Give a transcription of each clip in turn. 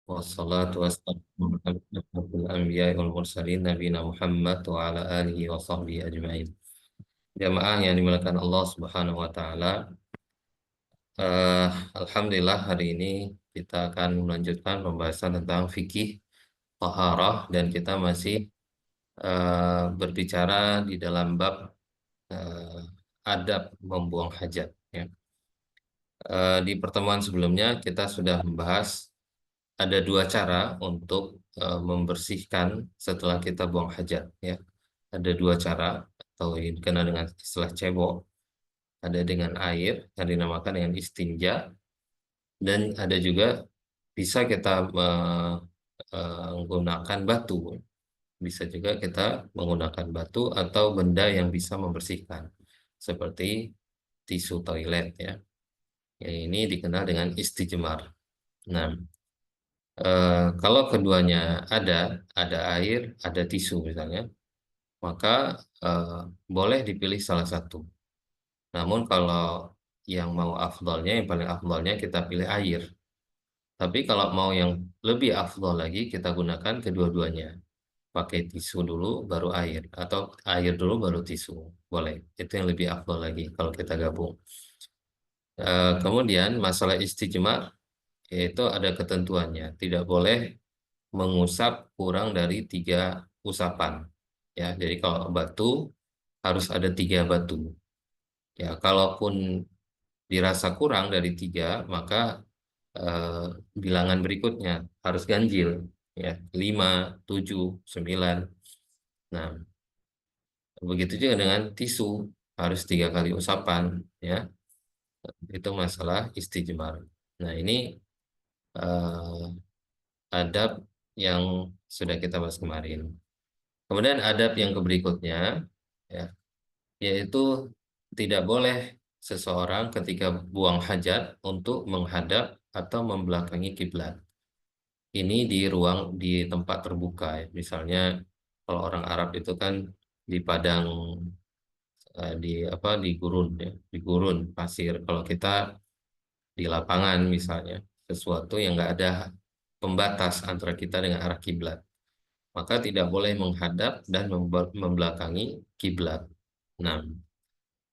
Wassalatu wassalamu ala asyrofil anbiya'i wal mursalin nabiyina Muhammad wa ala alihi wa sahbihi ajma'in. Jamaah yang dimuliakan Allah Subhanahu wa taala, eh, alhamdulillah hari ini kita akan melanjutkan pembahasan tentang fikih taharah dan kita masih berbicara di dalam bab eh, adab membuang hajat ya. Di pertemuan sebelumnya kita sudah membahas ada dua cara untuk membersihkan setelah kita buang hajat ya. Ada dua cara atau yang dikenal dengan istilah cebok. Ada dengan air yang dinamakan dengan istinja dan ada juga bisa kita menggunakan batu. Bisa juga kita menggunakan batu atau benda yang bisa membersihkan seperti tisu toilet ya. Yang ini dikenal dengan istijmar. Nah, kalau keduanya ada air, ada tisu misalnya, maka eh, boleh dipilih salah satu. Namun kalau yang mau afdolnya, yang paling afdolnya kita pilih air. Tapi kalau mau yang lebih afdol lagi, kita gunakan kedua-duanya. Pakai tisu dulu, baru air. Atau air dulu, baru tisu. Boleh. Itu yang lebih afdol lagi kalau kita gabung. Kemudian masalah istijmar, yaitu ada ketentuannya. Tidak boleh mengusap kurang dari 3 usapan. Ya, jadi kalau batu harus ada 3 batu. Ya, kalaupun dirasa kurang dari 3, maka eh, bilangan berikutnya harus ganjil. Ya, 5, 7, 9. Nah, begitu juga dengan tisu harus 3 kali usapan. Ya, itu masalah istijmar. Nah, ini eh, adab yang sudah kita bahas kemarin. Kemudian adab yang berikutnya, ya, yaitu tidak boleh seseorang ketika buang hajat untuk menghadap atau membelakangi kiblat. Ini di ruang di tempat terbuka, ya. Misalnya kalau orang Arab itu kan di padang di apa di gurun ya, di gurun pasir. Kalau kita di lapangan misalnya, sesuatu yang nggak ada pembatas antara kita dengan arah kiblat, maka tidak boleh menghadap dan membelakangi kiblat. Nah,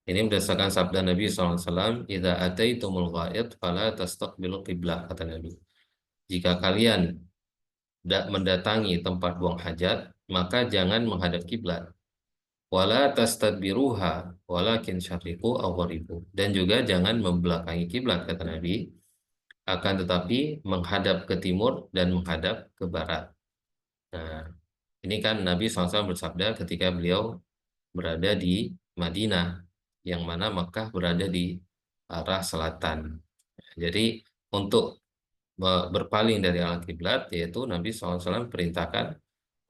ini berdasarkan sabda Nabi SAW, "Idza ataitumul ghaid fala tastaqbilu qiblah," kata Nabi. Jika kalian mendatangi tempat buang hajat, maka jangan menghadap kiblat. Wala tastadbiruha, walakin syarriqu aw gharibu. Dan juga jangan membelakangi kiblat, kata Nabi, akan tetapi menghadap ke timur dan menghadap ke barat. Nah, ini kan Nabi SAW bersabda ketika beliau berada di Madinah, yang mana Makkah berada di arah selatan. Jadi untuk berpaling dari arah kiblat, yaitu Nabi SAW perintahkan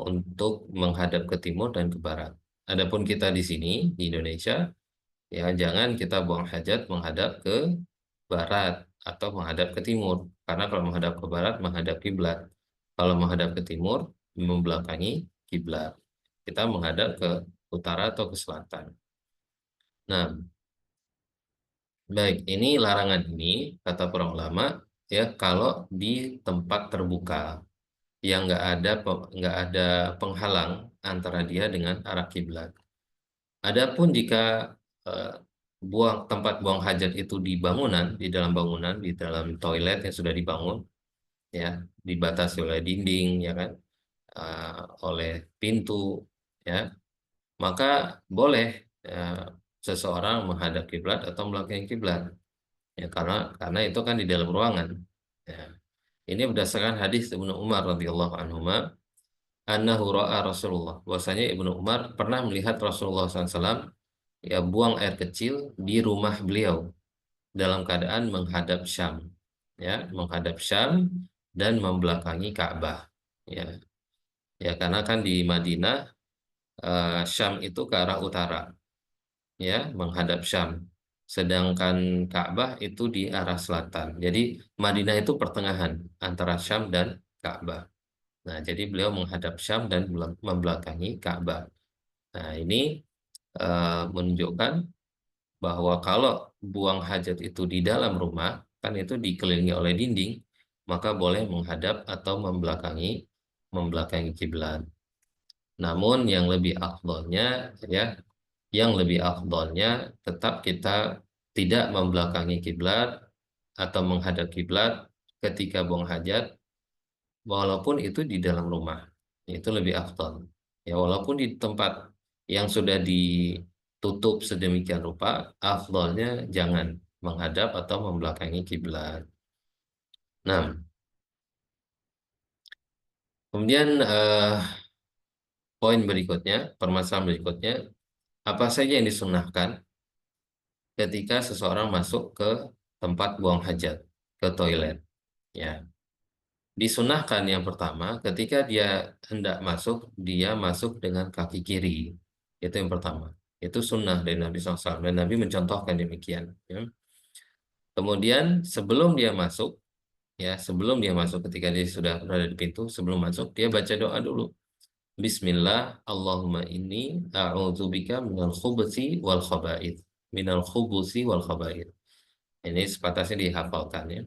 untuk menghadap ke timur dan ke barat. Adapun kita di sini di Indonesia, ya jangan kita buang hajat menghadap ke barat atau menghadap ke timur, karena kalau menghadap ke barat menghadap kiblat, kalau menghadap ke timur membelakangi kiblat. Kita menghadap ke utara atau ke selatan. Nah, baik, ini larangan ini kata para ulama ya kalau di tempat terbuka yang nggak ada penghalang antara dia dengan arah kiblat. Adapun jika eh, tempat buang hajat itu di bangunan, di dalam bangunan, di dalam toilet yang sudah dibangun, ya dibatasi oleh dinding, ya kan, eh, oleh pintu, ya maka boleh eh, seseorang menghadap kiblat atau belakang kiblat. Ya, karena itu kan di dalam ruangan. Ya. Ini berdasarkan hadis Ibnu Umar radhiyallahu anhu annahu ra'a Rasulullah. Bahwasanya Ibnu Umar pernah melihat Rasulullah SAW ya buang air kecil di rumah beliau dalam keadaan menghadap Syam. Ya, menghadap Syam dan membelakangi Ka'bah. Ya, ya karena kan di Madinah Syam itu ke arah utara, ya, menghadap Syam. Sedangkan Ka'bah itu di arah selatan. Jadi Madinah itu pertengahan antara Syam dan Ka'bah. Nah, jadi beliau menghadap Syam dan membelakangi Ka'bah. Nah, ini menunjukkan bahwa kalau buang hajat itu di dalam rumah, kan itu dikelilingi oleh dinding, maka boleh menghadap atau membelakangi kiblat. Namun yang lebih afdolnya ya, yang lebih afdolnya tetap kita tidak membelakangi kiblat atau menghadap kiblat ketika buang hajat, walaupun itu di dalam rumah. Itu lebih afdol. Ya, walaupun di tempat yang sudah ditutup sedemikian rupa, afdolnya jangan menghadap atau membelakangi kiblat. Nah, kemudian poin berikutnya, permasalahan berikutnya, apa saja yang disunahkan ketika seseorang masuk ke tempat buang hajat, ke toilet. Ya, disunahkan yang pertama, ketika dia hendak masuk, dia masuk dengan kaki kiri. Itu yang pertama. Itu sunnah dari Nabi SAW. Dan Nabi mencontohkan demikian. Ya. Kemudian sebelum dia masuk, ya sebelum dia masuk, ketika dia sudah berada di pintu, sebelum masuk, dia baca doa dulu. Bismillah, Allahumma inni a'udzubika minal khubuthi wal khaba'ith. Minal khubuthi wal khaba'ith. Ini sepatahnya dihafalkan ya.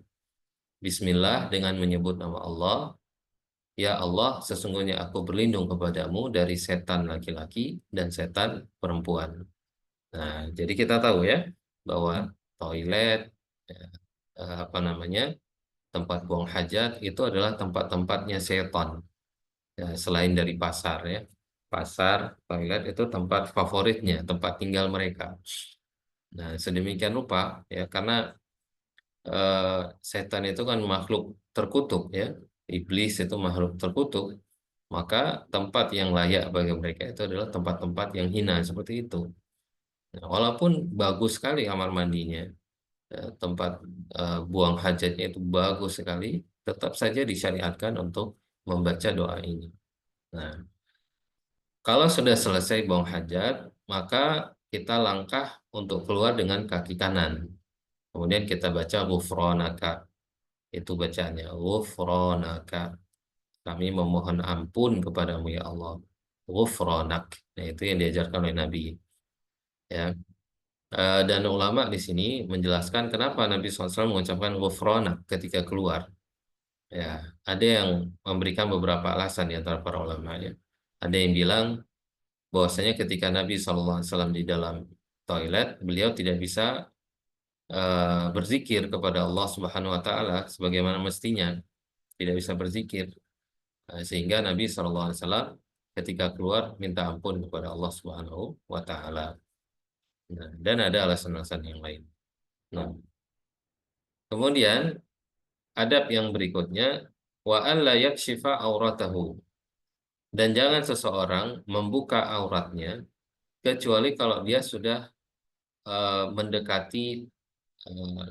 Bismillah dengan menyebut nama Allah. Ya Allah, sesungguhnya aku berlindung kepadamu dari setan laki-laki dan setan perempuan. Nah, jadi kita tahu ya bahwa toilet, ya, apa namanya, tempat buang hajat itu adalah tempat-tempatnya setan. Ya, selain dari pasar ya, pasar, toilet itu tempat favoritnya, tempat tinggal mereka. Nah, sedemikian rupa ya, karena eh, setan itu kan makhluk terkutuk ya, iblis itu makhluk terkutuk, maka tempat yang layak bagi mereka itu adalah tempat-tempat yang hina seperti itu. Nah, walaupun bagus sekali kamar mandinya, tempat buang hajatnya itu bagus sekali, tetap saja disyariatkan untuk membaca doa ini. Nah, kalau sudah selesai buang hajat, maka kita langkah untuk keluar dengan kaki kanan. Kemudian kita baca ghufranaka. Itu bacaannya ghufranaka. Kami memohon ampun kepadamu ya Allah. Ghufranak. Nah, itu yang diajarkan oleh Nabi. Ya. Dan ulama di sini menjelaskan kenapa Nabi SAW mengucapkan ghufranak ketika keluar. Ya, ada yang memberikan beberapa alasan di antara para ulama ya. Ada yang bilang bahwasanya ketika Nabi SAW di dalam toilet, beliau tidak bisa berzikir kepada Allah Subhanahu wa taala sebagaimana mestinya, tidak bisa berzikir. Sehingga Nabi SAW ketika keluar minta ampun kepada Allah Subhanahu wa taala. Nah, dan ada alasan-alasan yang lain. Nah, kemudian adab yang berikutnya wa alla yakshifa auratahu, dan jangan seseorang membuka auratnya kecuali kalau dia sudah mendekati eh,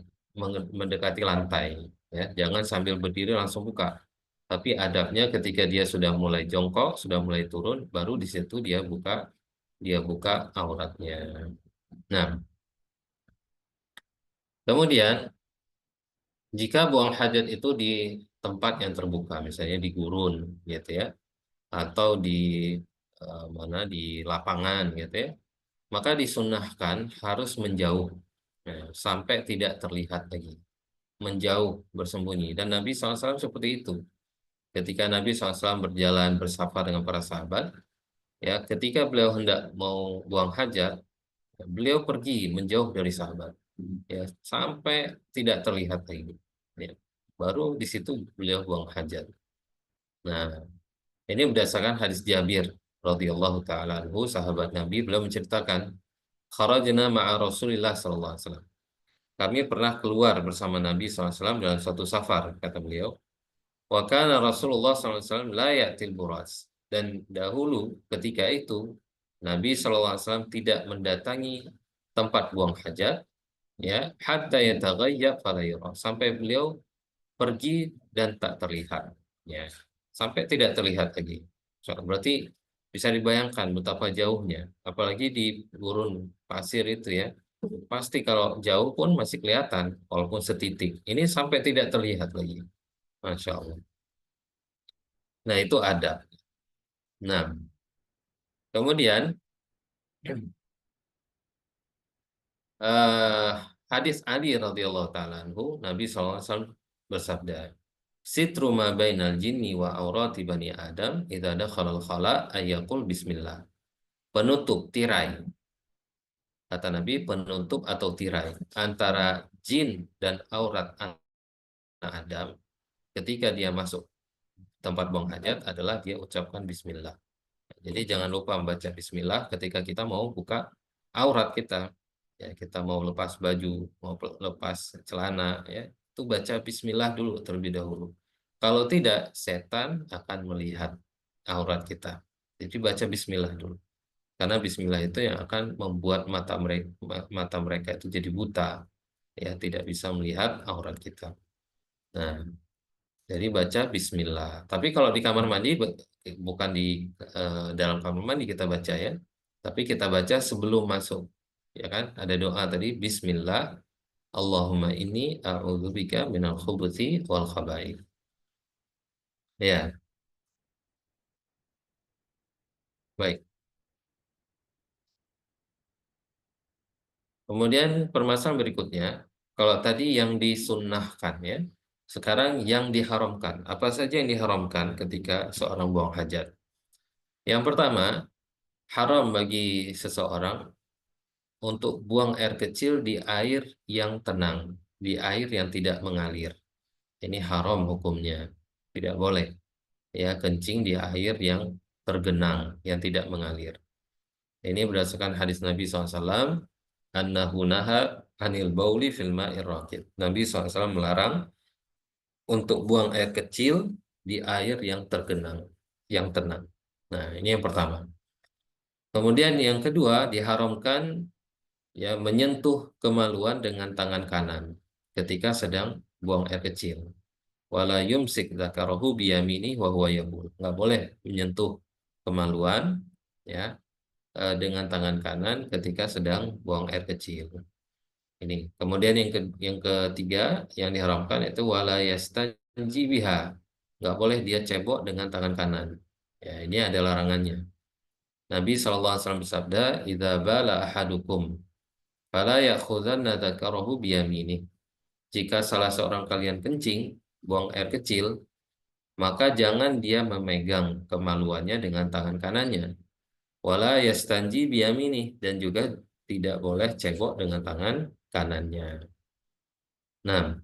mendekati lantai ya, jangan sambil berdiri langsung buka. Tapi adabnya ketika dia sudah mulai jongkok, sudah mulai turun, baru di situ dia buka auratnya. Nah, kemudian jika buang hajat itu di tempat yang terbuka, misalnya di gurun, gitu ya, atau di mana di lapangan, gitu ya, maka disunahkan harus menjauh, nah, sampai tidak terlihat lagi, menjauh bersembunyi. Dan Nabi SAW seperti itu. Ketika Nabi SAW berjalan bersafar dengan para sahabat, ya, ketika beliau hendak mau buang hajat, beliau pergi menjauh dari sahabat, ya, sampai tidak terlihat lagi. Ya. Baru di situ beliau buang hajat. Nah, ini berdasarkan hadis Jabir radhiyallahu taala anhu, sahabat Nabi, beliau menceritakan, kharajna ma'a Rasulillah sallallahu alaihi wasallam. Kami pernah keluar bersama Nabi SAW dalam suatu safar, kata beliau. Wa kana Rasulullah SAW la ya'til buras. Dan dahulu ketika itu Nabi SAW tidak mendatangi tempat buang hajat ya, hatta yataghayyab fala yura, sampai beliau pergi dan tak terlihat ya, sampai tidak terlihat lagi. So, berarti bisa dibayangkan betapa jauhnya, apalagi di gurun pasir itu ya, pasti kalau jauh pun masih kelihatan walaupun setitik, ini sampai tidak terlihat lagi. Masya Allah. Nah, itu ada. Nah, kemudian eh, hadis Ali radhiyallahu taala anhu, Nabi SAW bersabda, Sitru ma bainal jinni wa aurati bani Adam idza dakhala al-khala ayyaqul bismillah. Penutup tirai, kata Nabi, penutup atau tirai antara jin dan aurat anak Adam ketika dia masuk tempat buang hajat adalah dia ucapkan bismillah. Jadi jangan lupa membaca bismillah ketika kita mau buka aurat kita. Ya, kita mau lepas baju, mau lepas celana, ya, itu baca bismillah dulu terlebih dahulu. Kalau tidak, setan akan melihat aurat kita. Jadi baca bismillah dulu. Karena bismillah itu yang akan membuat mata mereka itu jadi buta, ya, tidak bisa melihat aurat kita. Nah, jadi baca bismillah. Tapi kalau di kamar mandi bukan di dalam kamar mandi kita baca, ya. Tapi kita baca sebelum masuk. Ya kan? Ada doa tadi bismillah Allahumma inni a'udzubika minal khubuthi wal khaba'ith. Ya, baik. Kemudian permasalahan berikutnya, kalau tadi yang disunnahkan, ya. Sekarang yang diharamkan. Apa saja yang diharamkan ketika seorang buang hajat? Yang pertama, haram bagi seseorang untuk buang air kecil di air yang tenang, di air yang tidak mengalir. Ini haram hukumnya. Tidak boleh, ya, kencing di air yang tergenang, yang tidak mengalir. Ini berdasarkan hadis Nabi SAW, annahu naha anil bauli fil ma'ir rakid. Nabi SAW melarang untuk buang air kecil di air yang tergenang, yang tenang. Nah, ini yang pertama. Kemudian yang kedua, diharamkan, ya, menyentuh kemaluan dengan tangan kanan ketika sedang buang air kecil. Wala yumsik dzakarahu biyamini wa huwa yabul. Nggak boleh menyentuh kemaluan, ya, dengan tangan kanan ketika sedang buang air kecil. Ini. Kemudian yang ketiga yang diharamkan itu wala yastanji biha. Nggak boleh dia cebok dengan tangan kanan. Ya, ini ada larangannya. Nabi SAW bersabda, "Idza bala ahadukum fala ya'khudhanna dzakarahu biyaminih." Jika salah seorang kalian kencing, buang air kecil, maka jangan dia memegang kemaluannya dengan tangan kanannya. Wala yastanji biyaminih, dan juga tidak boleh cebok dengan tangan kanannya. Nah,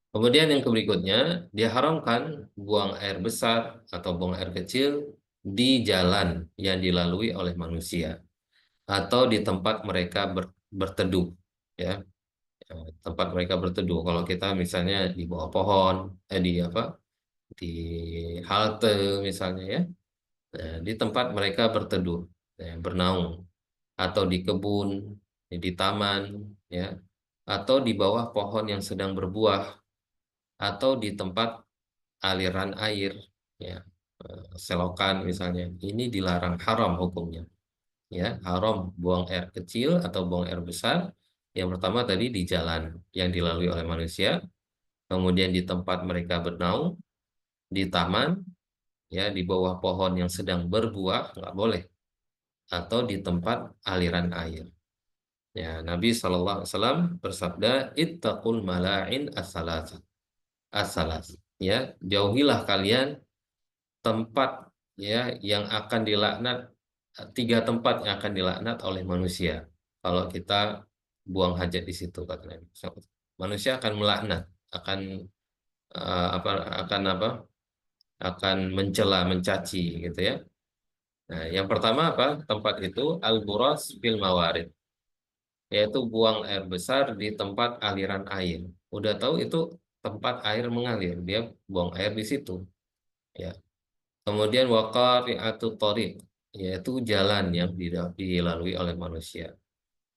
kemudian yang berikutnya, diharamkan buang air besar atau buang air kecil di jalan yang dilalui oleh manusia atau di tempat mereka berteduh, ya. Tempat mereka berteduh. Kalau kita misalnya di bawah pohon, di apa, di halte misalnya, ya. Nah, di tempat mereka berteduh, ya, bernaung, atau di kebun, di taman, ya, atau di bawah pohon yang sedang berbuah, atau di tempat aliran air, ya, selokan misalnya. Ini dilarang, haram hukumnya, ya, haram buang air kecil atau buang air besar. Yang pertama tadi di jalan yang dilalui oleh manusia, kemudian di tempat mereka bernaung, di taman, ya, di bawah pohon yang sedang berbuah nggak boleh, atau di tempat aliran air. Ya, Nabi SAW bersabda, ittaqul mala'in as-salas. Ya, jauhilah kalian tempat, ya, yang akan dilaknat, tiga tempat yang akan dilaknat oleh manusia. Kalau kita buang hajat di situ, kata Nabi. Manusia akan melaknat, akan apa, akan mencela, mencaci, gitu, ya. Nah, yang pertama apa? Tempat itu al-buras fil mawarid, yaitu buang air besar di tempat aliran air. Udah tahu itu tempat air mengalir, dia buang air di situ, ya. Kemudian waqari'atut thariq, yaitu jalan yang dilalui oleh manusia.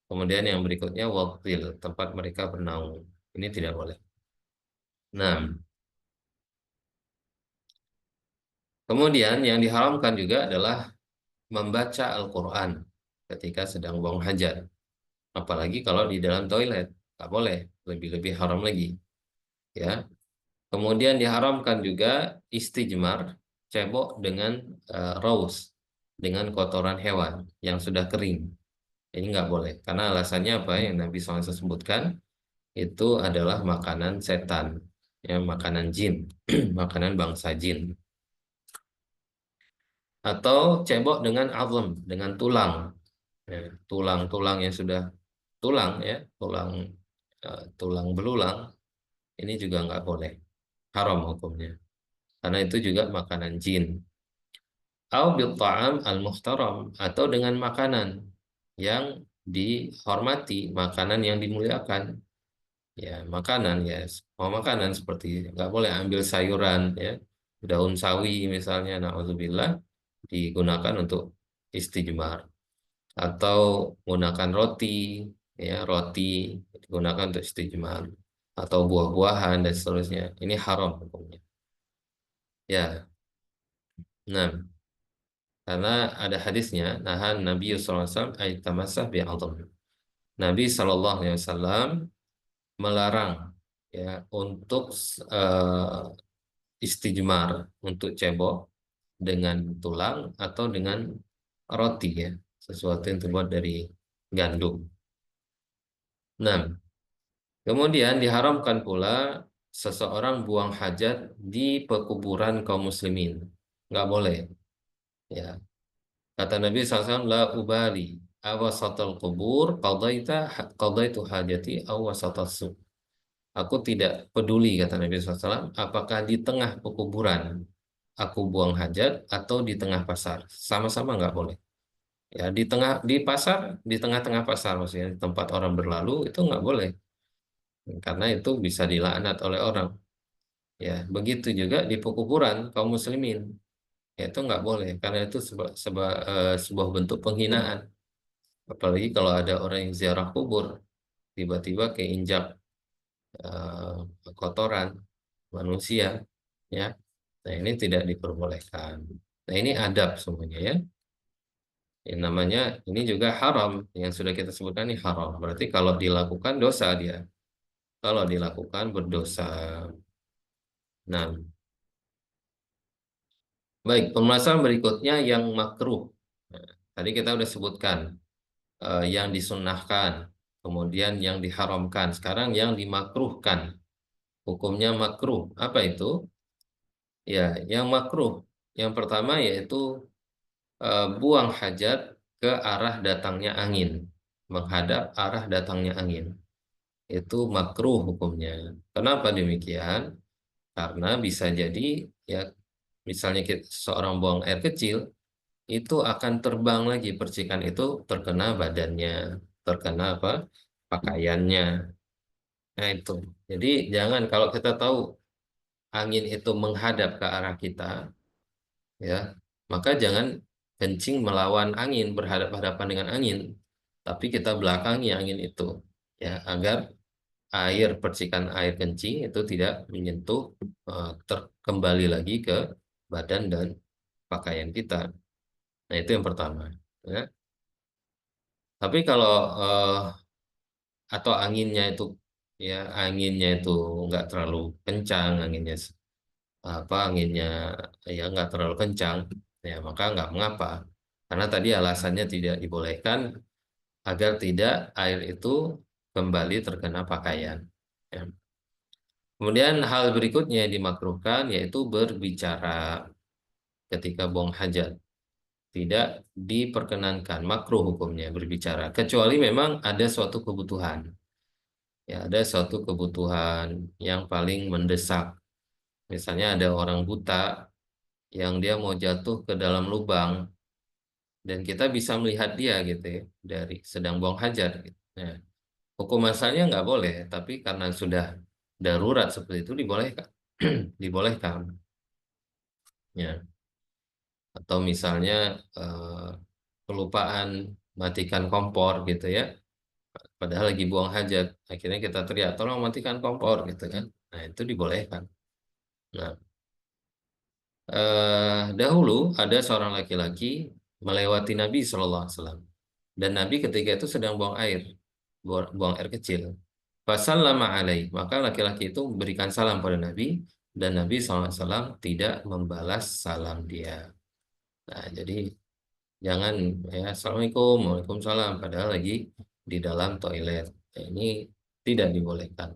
Kemudian yang berikutnya waqtil, tempat mereka bernaung. Ini tidak boleh. Nah, kemudian yang diharamkan juga adalah membaca Al-Quran ketika sedang buang hajat. Apalagi kalau di dalam toilet, nggak boleh, lebih-lebih haram lagi, ya. Kemudian diharamkan juga istijmar, cebok dengan raus, dengan kotoran hewan yang sudah kering. Ini nggak boleh, karena alasannya apa yang Nabi SAW sebutkan, itu adalah makanan setan. ya makanan jin, makanan bangsa jin. Atau cebok dengan azam, dengan tulang. Ya, tulang-tulang yang sudah tulang ya, tulang belulang, ini juga nggak boleh, haram hukumnya. Karena itu juga makanan jin. Au bil ta'am al-muhtaram, atau dengan makanan yang dihormati, makanan yang dimuliakan. Ya, makanan ya, mau makanan seperti nggak boleh ambil sayuran ya, daun sawi misalnya, naudzubillah, digunakan untuk istijmar, atau menggunakan roti ya, roti digunakan untuk istijmar, atau buah-buahan dan seterusnya. Ini haram hukumnya. Ya, nah, karena ada hadisnya, nahan Nabi sallallahu alaihi wasallam ay tamassah bi'adam. Nabi sallallahu alaihi wasallam melarang ya untuk eh, istijmar, untuk cebok dengan tulang atau dengan roti ya, sesuatu yang terbuat dari gandum. Nah, kemudian diharamkan pula seseorang buang hajat di pekuburan kaum muslimin. Nggak boleh ya. Kata Nabi SAW, la ubali awasatal kubur qadaitu hajati awasatas suq. Aku tidak peduli, kata Nabi SAW, apakah di tengah pekuburan aku buang hajat atau di tengah pasar. Sama-sama nggak boleh. Ya, di tengah, di pasar, di tengah-tengah pasar maksudnya, di tempat orang berlalu, itu nggak boleh. Karena itu bisa dilaknat oleh orang. Ya, begitu juga di pekuburan kaum muslimin. Ya, itu nggak boleh, karena itu sebuah bentuk penghinaan. Apalagi kalau ada orang yang ziarah kubur, tiba-tiba keinjak kotoran manusia, ya. Nah, ini tidak diperbolehkan. Nah, ini adab semuanya ya. Yang namanya ini juga haram, yang sudah kita sebutkan ini haram. Berarti kalau dilakukan dosa dia. Kalau dilakukan berdosa. Nah, baik, pembahasan berikutnya yang makruh. Nah, tadi kita sudah sebutkan yang disunnahkan, kemudian yang diharamkan. Sekarang yang dimakruhkan. Hukumnya makruh. Apa itu? Ya, yang makruh. Yang pertama yaitu buang hajat ke arah datangnya angin, menghadap arah datangnya angin. Itu makruh hukumnya. Kenapa demikian? Karena bisa jadi ya, misalnya seorang buang air kecil, itu akan terbang lagi percikan itu, terkena badannya, terkena apa? Pakaiannya. Nah itu. Jadi jangan, kalau kita tahu angin itu menghadap ke arah kita, ya, maka jangan kencing melawan angin, berhadapan-hadapan dengan angin, tapi kita belakangi angin itu, ya, agar percikan air kencing itu tidak menyentuh, terkembali lagi ke badan dan pakaian kita. Nah, itu yang pertama, ya. Tapi kalau eh, atau anginnya itu nggak terlalu kencang, anginnya ya nggak terlalu kencang, ya maka nggak mengapa, karena tadi alasannya tidak dibolehkan agar tidak air itu kembali terkena pakaian, ya. Kemudian hal berikutnya yang dimakruhkan yaitu berbicara ketika buang hajat. Tidak diperkenankan, makruh hukumnya berbicara, kecuali memang ada suatu kebutuhan. Ya, ada suatu kebutuhan yang paling mendesak. Misalnya ada orang buta yang dia mau jatuh ke dalam lubang dan kita bisa melihat dia gitu ya, dari sedang buang hajat gitu. Nah, hukum asalnya nggak boleh, tapi karena sudah darurat seperti itu dibolehkan. Dibolehkan, ya. Atau misalnya eh, kelupaan matikan kompor gitu ya, padahal lagi buang hajat, akhirnya kita teriak tolong matikan kompor gitu kan. Nah, itu dibolehkan. Nah, dahulu ada seorang laki-laki melewati Nabi Shallallahu Alaihi Wasallam, dan Nabi ketika itu sedang buang air, buang air kecil. Fasallama alaih, maka laki-laki itu memberikan salam pada Nabi, dan Nabi SAW tidak membalas salam dia. Nah, jadi jangan ya Assalamualaikum, Waalaikumsalam, padahal lagi di dalam toilet. Ya, ini tidak dibolehkan.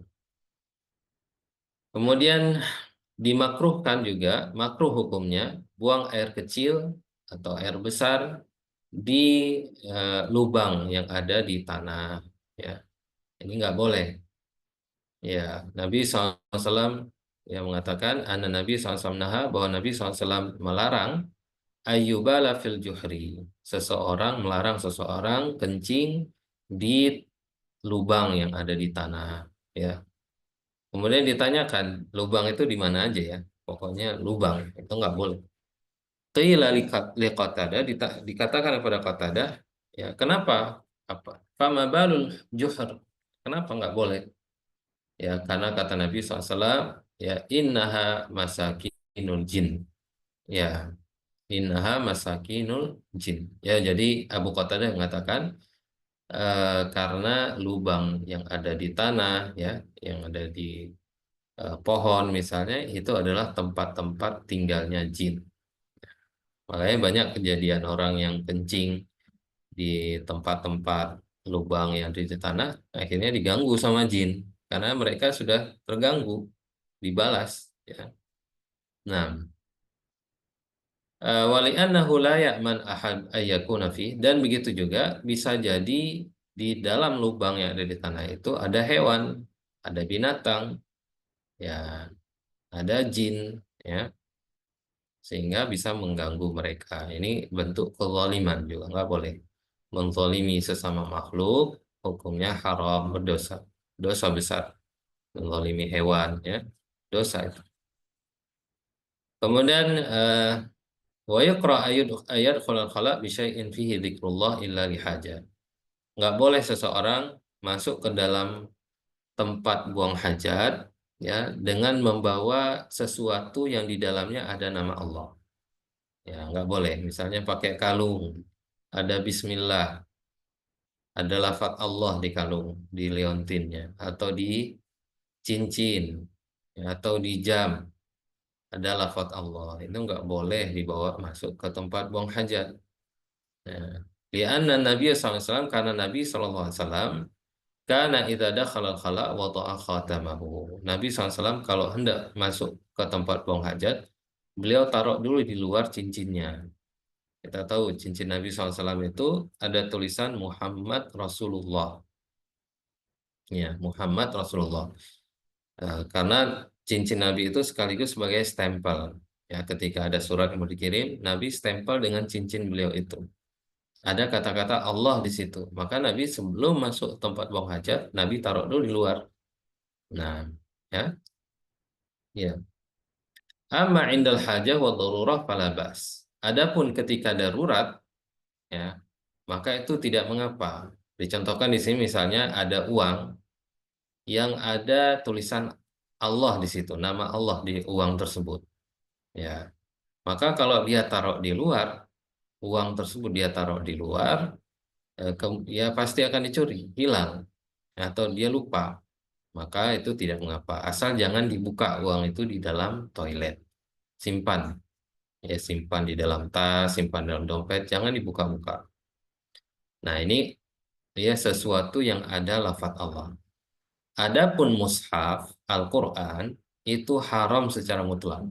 Kemudian dimakruhkan juga, makruh hukumnya, buang air kecil atau air besar di lubang yang ada di tanah. Ya, ini nggak boleh. Ya, Nabi SAW yang mengatakan, Nabi SAW naha, bahwa Nabi SAW melarang ayyubala fil juhri. Seseorang melarang seseorang kencing di lubang yang ada di tanah. Ya. Kemudian ditanyakan, lubang itu di mana aja ya? Pokoknya lubang, itu nggak boleh. Qila liqatada, dikatakan kepada Qatadah, ya kenapa? Apa? Fama balul juhur. Kenapa nggak boleh? Ya karena kata Nabi SAW, ya innaha masakinul jin. Ya, innaha masakinul jin. Ya, jadi Abu Qatadah mengatakan karena lubang yang ada di tanah, ya, yang ada di pohon misalnya, itu adalah tempat-tempat tinggalnya jin. Makanya banyak kejadian orang yang kencing di tempat-tempat lubang yang ada di tanah, akhirnya diganggu sama jin karena mereka sudah terganggu, dibalas. Ya. Nah, wali'annahu la ya'man ahad ayyakuna fi, dan begitu juga bisa jadi di dalam lubang yang ada di tanah itu ada hewan, ada binatang, ya, ada jin, ya, sehingga bisa mengganggu mereka. Ini bentuk kezaliman juga, nggak boleh. Menzalimi sesama makhluk, hukumnya haram, berdosa, dosa besar. Menzalimi hewan, ya, dosa itu. Kemudian wa yaqra ayat khalal khala bi syai'in fihi dzikrullah illa lihaja. Nggak boleh seseorang masuk ke dalam tempat buang hajat, ya, dengan membawa sesuatu yang di dalamnya ada nama Allah. Ya, nggak boleh. Misalnya pakai kalung, ada Bismillah, ada lafaz Allah di kalung, di leontinnya, atau di cincin, ya, atau di jam, ada lafaz Allah. Itu nggak boleh dibawa masuk ke tempat buang hajat. Nah, lianna Nabi SAW, karena Nabi SAW karena idza dakhala al-khala' wada'a khatamahu. Nabi SAW kalau hendak masuk ke tempat buang hajat, beliau taruh dulu di luar cincinnya. Kita tahu cincin Nabi SAW itu ada tulisan Muhammad Rasulullah. Ya, Muhammad Rasulullah. Karena cincin Nabi itu sekaligus sebagai stempel. Ya, ketika ada surat yang mau dikirim, Nabi stempel dengan cincin beliau itu. Ada kata-kata Allah di situ. Maka Nabi sebelum masuk tempat buang hajat, Nabi taruh dulu di luar. Nah, ya, ya. Amma indal hajah wa darurah fala ba's. Adapun ketika darurat, ya, maka itu tidak mengapa. Dicontohkan di sini misalnya ada uang yang ada tulisan Allah di situ, nama Allah di uang tersebut. Ya, maka kalau dia taruh di luar, uang tersebut dia taruh di luar, ya pasti akan dicuri, hilang, atau dia lupa. Maka itu tidak mengapa. Asal jangan dibuka uang itu di dalam toilet. Simpan. Ya, simpan di dalam tas, simpan dalam dompet, jangan dibuka-buka. Nah, ini ya sesuatu yang ada lafaz Allah. Adapun mushaf Al-Quran itu haram secara mutlak.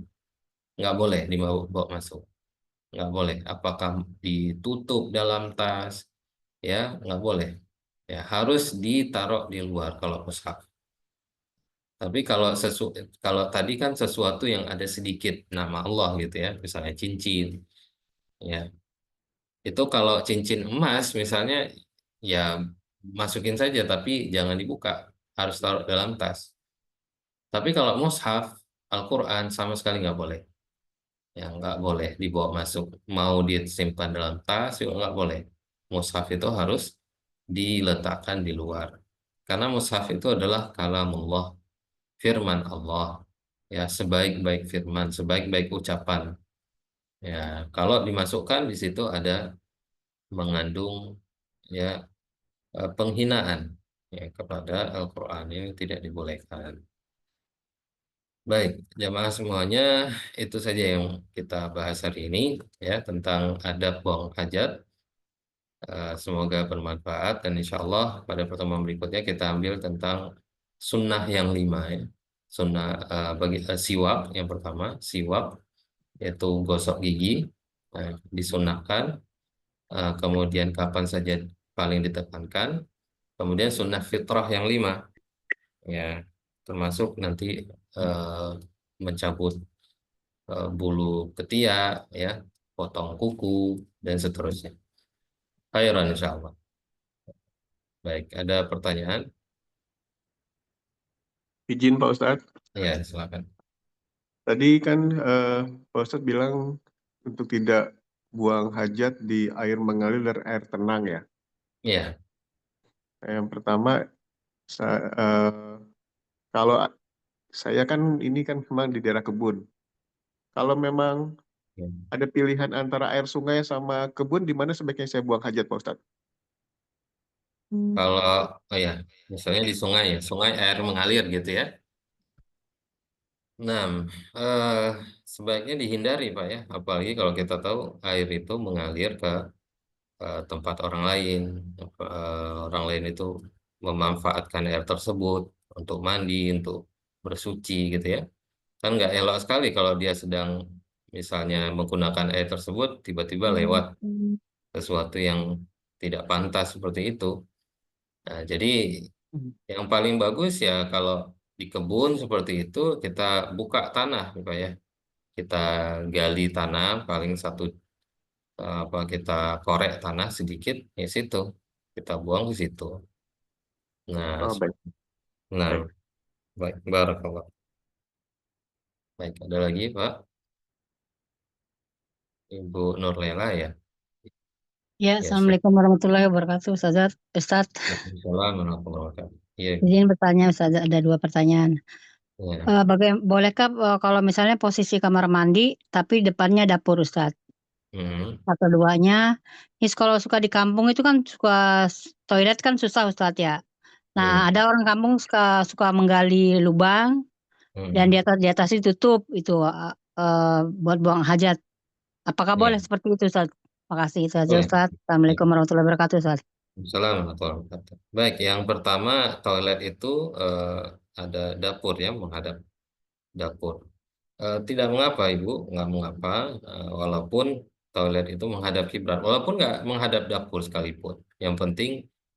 Nggak boleh dibawa bawa masuk. Nggak boleh. Apakah ditutup dalam tas? Ya, nggak boleh. Ya, harus ditaruh di luar kalau mushaf. Tapi kalau tadi kan sesuatu yang ada sedikit nama Allah gitu ya, misalnya cincin, ya. Itu kalau cincin emas misalnya, ya masukin saja tapi jangan dibuka, harus taruh dalam tas. Tapi kalau mushaf Al-Quran sama sekali nggak boleh, ya nggak boleh dibawa masuk. Mau disimpan dalam tas juga nggak boleh. Mushaf itu harus diletakkan di luar. Karena mushaf itu adalah kalamullah, firman Allah. Ya, sebaik-baik firman, sebaik-baik ucapan. Ya, kalau dimasukkan di situ ada mengandung, ya, penghinaan, ya, kepada Al-Quran, ini tidak dibolehkan. Baik, jamaah semuanya, itu saja yang kita bahas hari ini, ya, tentang adab buang hajat. Semoga bermanfaat dan insya Allah pada pertemuan berikutnya kita ambil tentang sunnah yang lima, ya. sunnah siwak yang pertama, siwak yaitu gosok gigi, disunahkan. Kemudian kapan saja paling ditekankan. Kemudian sunnah fitrah yang lima, ya, termasuk nanti eh, mencabut bulu ketiak, ya, potong kuku dan seterusnya. Khairan insya Allah. Baik, ada pertanyaan? Izin Pak Ustadz, Ya, silakan. tadi kan Pak Ustadz bilang untuk tidak buang hajat di air mengalir dan air tenang ya. Ya. Nah, yang pertama, kalau saya kan ini kan memang di daerah kebun. Kalau memang Ya. ada pilihan antara air sungai sama kebun, di mana sebaiknya saya buang hajat Pak Ustadz? Kalau, oh ya, misalnya di sungai ya, sungai air mengalir gitu ya. Nah, eh, sebaiknya dihindari Pak ya, apalagi kalau kita tahu air itu mengalir ke tempat orang lain. Orang lain itu memanfaatkan air tersebut untuk mandi, untuk bersuci gitu ya. Kan nggak elok sekali kalau dia sedang misalnya menggunakan air tersebut, tiba-tiba lewat sesuatu yang tidak pantas seperti itu. Nah, jadi yang paling bagus ya kalau di kebun seperti itu kita buka tanah, Pak ya. Kita gali tanah paling satu, apa, kita korek tanah sedikit di situ. Kita buang ke situ. Nah, Oh, baik, nah, baik. baik, barakallah. Baik, ada lagi Pak, Ibu Nurlela ya. Ya, Ya, Assalamualaikum warahmatullahi wabarakatuh, Ustazat. Ustadz, Waalaikumsalam warahmatullahi wabarakatuh. Iya, izin bertanya, Ustazat, ada dua pertanyaan. ya. Bolehkah kalau misalnya posisi kamar mandi, tapi depannya dapur, Ustadz? Hmm, Atau keduanya, ini kalau suka di kampung itu kan suka toilet kan susah, Ustadz ya. Nah, hmm, ada orang kampung suka suka menggali lubang dan hmm, di atas itu itu buat buang hajat. Apakah boleh ya, seperti itu, Ustadz? Makasih, itu saja, boleh. Ustadz. Ya. Assalamualaikum warahmatullahi wabarakatuh, Ustadz. Waalaikumsalam warahmatullahi wabarakatuh. Baik, yang pertama toilet itu ada dapur ya, menghadap dapur. Tidak mengapa Ibu, nggak mengapa, walaupun toilet itu menghadap kiblat, walaupun nggak menghadap dapur sekalipun. Yang penting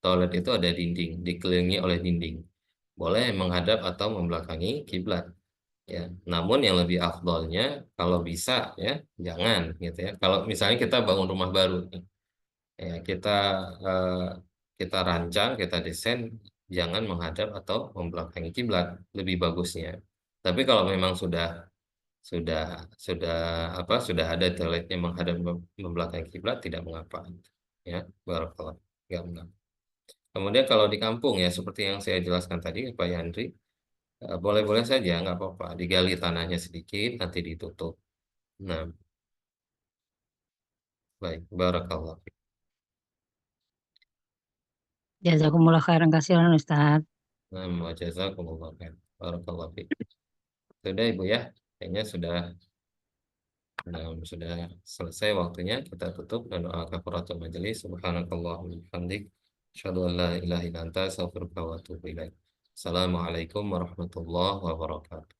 toilet itu ada dinding, dikelilingi oleh dinding. Boleh menghadap atau membelakangi kiblat. Ya, namun yang lebih afdolnya kalau bisa ya jangan gitu ya. Kalau misalnya kita bangun rumah baru, ya eh, kita rancang, kita desain jangan menghadap atau membelakangi kiblat, lebih bagusnya. Tapi kalau memang sudah sudah sudah ada toiletnya menghadap membelakangi kiblat tidak mengapa, ya, barakallah, nggak mengapa. Kemudian kalau di kampung ya seperti yang saya jelaskan tadi Pak Yandri, boleh-boleh saja nggak apa-apa, digali tanahnya sedikit nanti ditutup. Nah, baik, barakallah. Jazakumullah khairan kasihan, Ustadz. Nah, wa jazakumullah khair. Barakallah fiik. Sudah Ibu ya, kayaknya sudah selesai waktunya. Kita tutup dan doa kafaratul majelis. Subhanakallahumma wa bihamdik. Asyhadu an la ilaha illa anta astaghfiruka wa atubu ilaik. Assalamualaikum warahmatullahi wabarakatuh.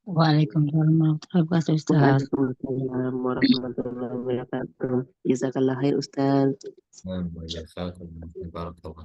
Waalaikumsalam warahmatullahi wabarakatuh, Ustadz. Waalaikumsalam warahmatullahi wabarakatuh. Jazakallah khair Ustaz. Nah, wa jazakumullah khairan. Barakallah.